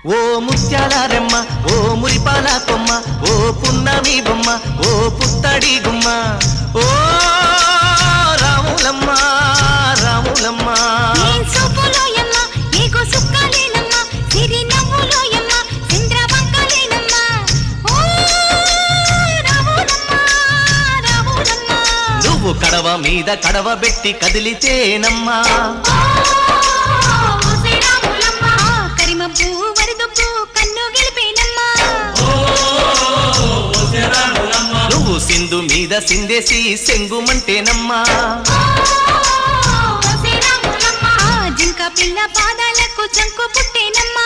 ఓ ముత్యాల రెమ్మ ఓ మురిపాల కొమ్మ ఓ పున్నమి బొమ్మ ఓ పుత్తడి గుమ్మ ఓ రాములమ్మ రాములమ్మ నువ్వు కడవ మీద కడవ పెట్టి కదిలితేనమ్మా నువ్వు సింధు మీద సిందేసి సెంగుమంటేనమ్మా జింక పిల్ల పాదాలకు చంకు పుట్టేనమ్మా